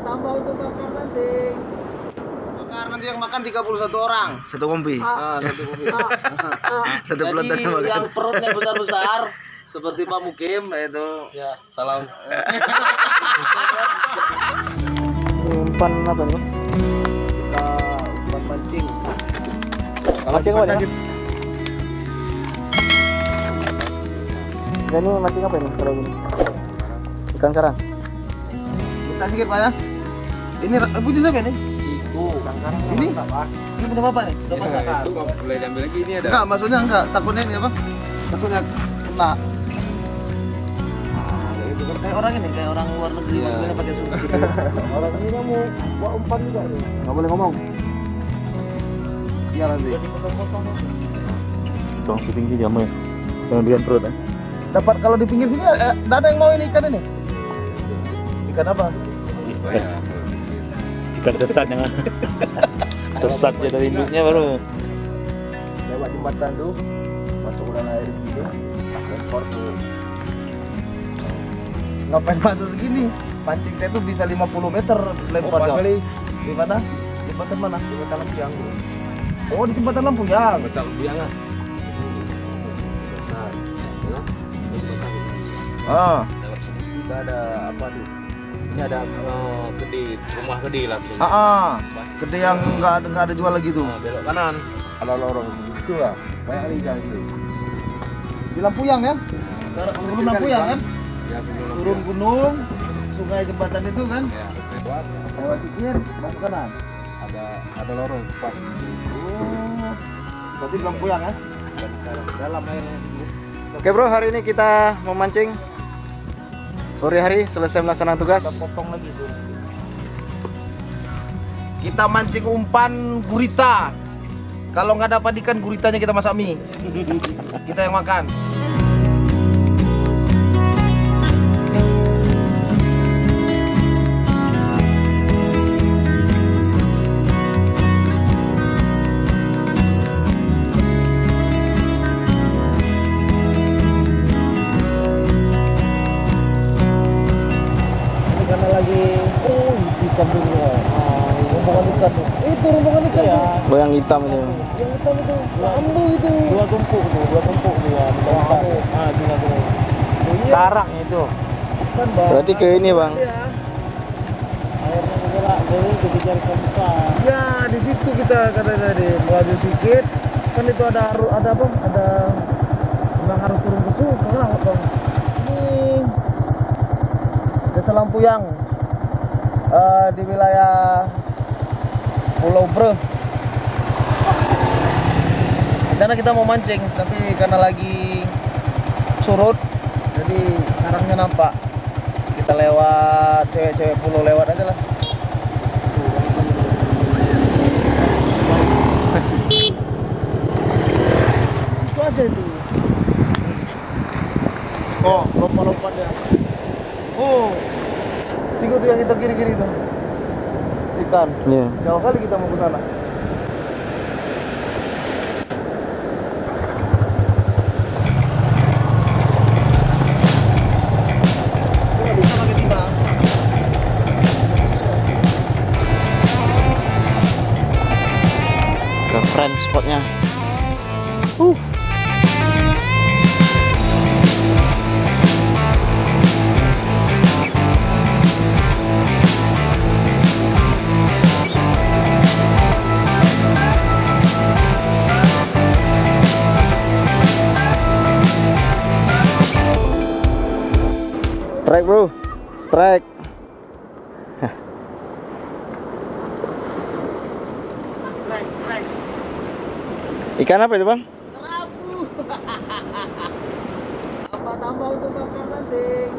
tambah untuk bakar nanti. Bakar nanti yang makan 31 orang. Satu kompi. Satu kopi. Satu Jadi pelotan makan. yang perutnya besar-besar seperti Pak Mukim itu. Ya, salam. Umpan apa nih? Kita umpan mancing. Mancing apa nih? Ini mancing apa ini kalau gini? Ikan karang. Kita sikit Pak ya. Ini punya siapa ini? Ciku. Ini? Ini punya Bapak nih? Udah masakan. Itu nggak boleh diambil lagi, ini ada. Enggak, maksudnya enggak. Takutnya ini apa? Takutnya kena. Kayak orang ini, kayak orang luar negeri makanya pakai suku gitu. Orang ini kamu bawa umpan juga nih. Enggak boleh ngomong. Sial nanti. Tong setinggi jamu ya. Jangan bikin perut ya. Dapat kalau di pinggir sini enggak ada yang mau ini ikan ini. Ikan apa? Ikan sesat yang sesat ya dari induknya baru. Lewat jembatan tuh, masuk ulang air gitu, transport tuh. Ngapain masuk segini? Pancing saya tuh bisa 50 meter lempar kali. Di mana? Jembatan mana? Jembatan Lampiang. Oh, di jembatan Lampiang. Jembatan Lampiang ah. Ah, Kita ada apa tuh? Ini ada gede, rumah gede lah. gede yang nggak ada jual lagi tuh. Nah, belok kanan. Ada lorong. Itu lah. Banyak liga itu. Di Lampuyang ya? Turun Lampuyang kan? Ya, Turun gunung, sungai jembatan itu kan? Ya, lewat. Lewat sikit, masuk kanan. Ada lorong depan. Oh, berarti di Lampuyang ya? Dalam air. Oke bro, hari ini kita memancing. Sore hari selesai melaksanakan tugas. Potong lagi tuh. Kita mancing umpan gurita. Kalau nggak dapat ikan guritanya kita masak mie. Kita yang makan. Karena lagi ikan dulu rombongan ikan tuh. Itu rombongan ikan tuh. Goyang hitam ini. Yang hitam itu ambu itu. Dua tumpuk dia. Gila tuh. Karang itu kan bang. Berarti ke ini bang. Airnya bergerak jadi kejar ke Ya di situ kita kata tadi maju sedikit kan itu ada apa? Ada memang harus turun ke sungai lah bang. Ini Desa Lampuyang di wilayah Pulau Bre. Rencana kita mau mancing, tapi karena lagi surut, jadi karangnya nampak. Kita lewat cewek-cewek pulau lewat aja lah. Situ aja itu. Oh, lompat-lompatnya. Oh, tiga tuh yang kita kiri-kiri tuh. Ikan. Iya. Jauh kali kita mau ke sana. Nggak bisa pakai timbang. Keren spotnya. Strike bro, strike. Ikan apa itu bang? Kerapu. Apa tambah untuk bakar nanti?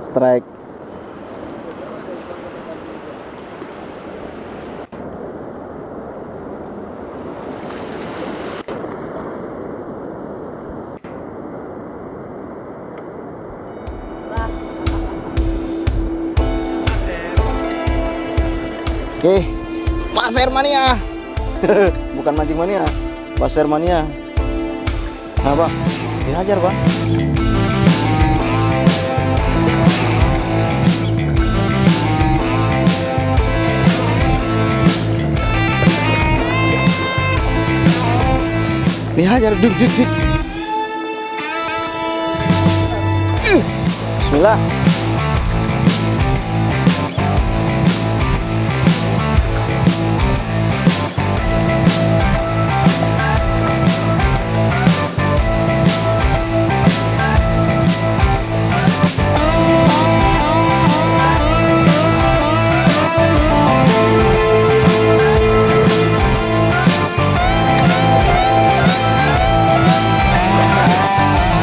Strike. Oke, pasir mania. Bukan mancing mania, pasir mania. Nah bang, dihajar bang. Hajar dik dik dik. Bismillah.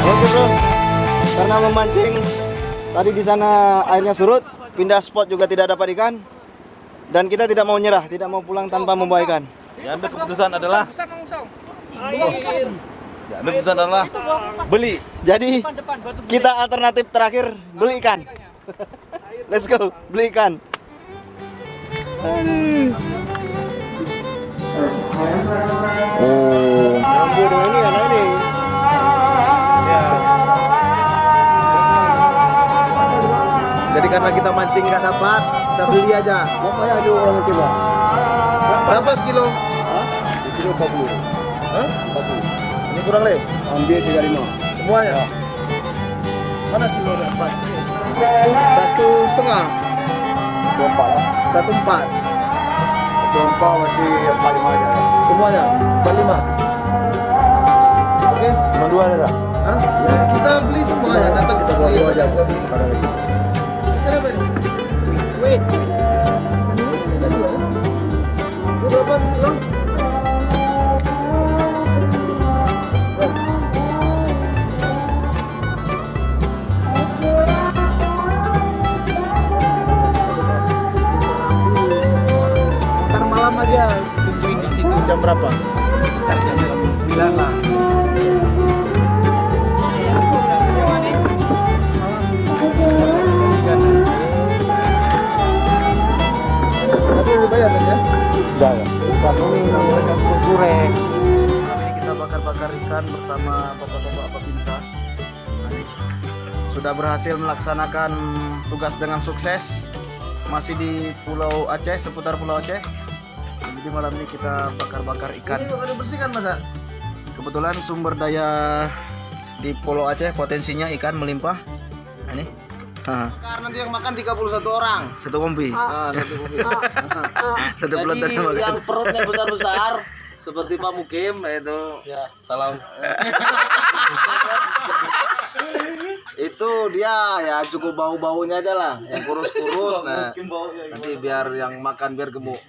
Oke bro, karena memancing tadi di sana airnya surut, pindah spot juga tidak dapat ikan, dan kita tidak mau nyerah, tidak mau pulang tanpa membawa ikan. Yang ada keputusan adalah beli. Jadi kita alternatif terakhir beli ikan. Let's go, beli ikan. Oh, Ini anak ini. Ya. Jadi karena kita mancing nggak dapat, kita beli aja. berapa ya ada orang coba? Berapa sekilo? Kilo 40. Hah? 40. Ini kurang lebih. Ambil 35. Semuanya. Mana kilo dapat? Sini. 1,5. 1,4. 24 masih 45 aja. Semuanya 45. Oke. Cuma 2 ada tak? Hah? Ya kita beli semuanya. Datang kita beli aja. Kita beli. Kenapa ini? Wait. Ini dua. Ini berapa kilo? Ntar malam aja tungguin di situ. Jam berapa? Ntar jam 9 lah. Bayar ya? Sudah ya. Surek. Ini kita bakar-bakar ikan bersama bapak-bapak Babinsa. Sudah berhasil melaksanakan tugas dengan sukses. Masih di Pulau Aceh, seputar Pulau Aceh. Jadi malam ini kita bakar-bakar ikan. Ini juga dibersihkan masa? Kebetulan sumber daya di Pulau Aceh potensinya ikan melimpah. Nah, ini. Karena nanti yang makan 31 orang. Satu kompi. Satu kopi. Satu bulan Jadi tanah makan. yang perutnya besar-besar seperti Pak Mukim itu. Ya, salam. Itu dia ya cukup bau-baunya aja lah, yang kurus-kurus. Nah, nanti biar yang makan biar gemuk.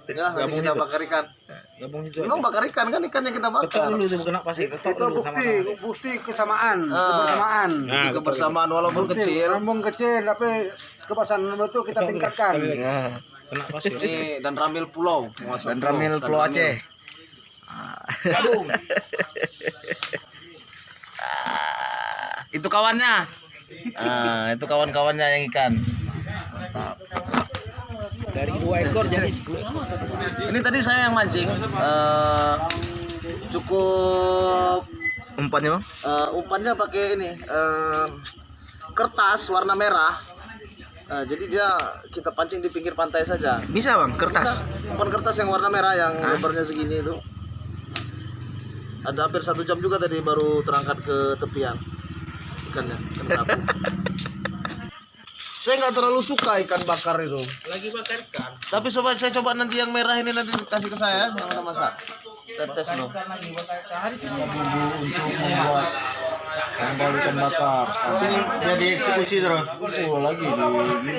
Ya, nanti kita bakar ikan. Emang bakar ikan kan ikannya kita bakar. itu kena pasir, Itu bukti kesamaan, Ah. kebersamaan. Bukti kebersamaan walaupun kecil. Rambung kecil tapi kebersamaan itu kita tingkatkan. Ya. kena pasir. Ini dan ramil pulau. Masuk Dan Ramil Pulau Aceh. Itu kawannya. Itu kawan-kawannya yang ikan. Mantap. Dari 2 ekor jadi 10 ekor. Ini tadi saya yang mancing. Cukup Umpannya bang? umpannya pakai ini kertas warna merah. Jadi dia kita pancing di pinggir pantai saja. Bisa bang, kertas. Bisa, umpan kertas yang warna merah yang lebarnya segini itu. Ada hampir 1 jam juga tadi baru terangkat ke tepian ikannya. Ikan kerapu. Saya nggak terlalu suka ikan bakar itu. Lagi bakar ikan. Tapi saya coba nanti yang merah ini nanti kasih ke saya yang udah masak. Saya tes loh. Kembali ikan bakar. Ini jadi eksekusi terus. Lagi di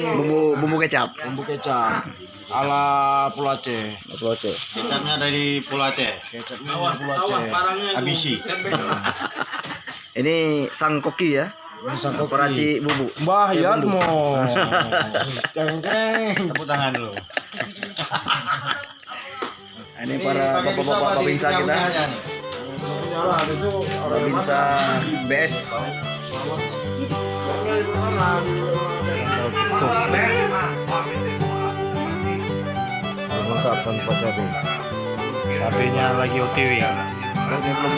Bumbu kecap. bumbu kecap ala Pulau Aceh. Pulau Aceh. Kecapnya dari Pulau Aceh. Kecapnya dari Pulau Aceh. Abisi. Ini sang koki ya. Peraci bumbu. Mbah Ya, bumbu. Yatmo. Cengkeng. Tepuk tangan dulu. Ini para bapak-bapak Babinsa kita. Babinsa BS. Lengkap tanpa cabai. Cabainya lagi OTW.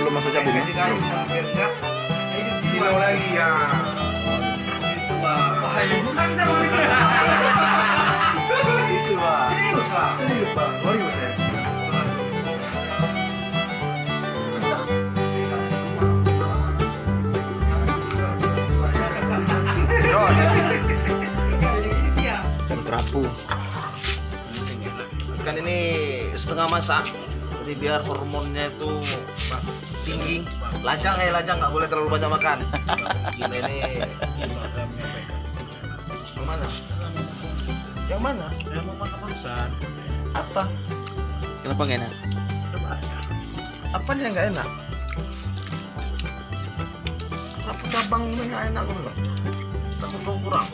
Belum masuk cabai nih. masak. Jadi biar hormonnya itu tinggi. Lajang nggak boleh terlalu banyak makan. Gila ini. Yang mana? Yang mana? Yang mau makan barusan. Apa? Kenapa nggak enak? Apa yang nggak enak? Apa cabang ini nggak enak dulu? Takut kau kurang.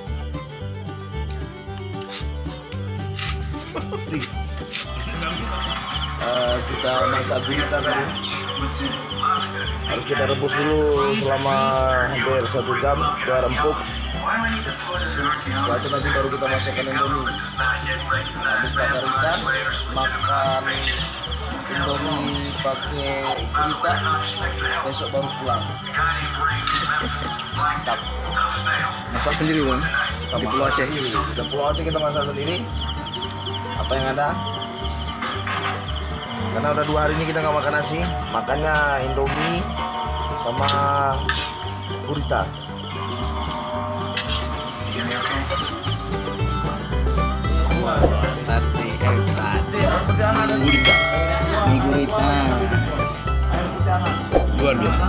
Kita masak gurita tadi. Harus kita rebus dulu selama hampir 1 jam biar empuk. Setelah itu nanti baru kita masukkan indomie. Habis bakar ikan, makan indomie pakai gurita, besok baru pulang. Mantap. Masak sendiri bang. Di Pulau Aceh. Di Pulau Aceh kita masak sendiri. Apa yang ada? Karena udah 2 hari ini kita nggak makan nasi, makannya indomie sama gurita. Sate, Perjalanan gurita. Mie gurita. Luar biasa.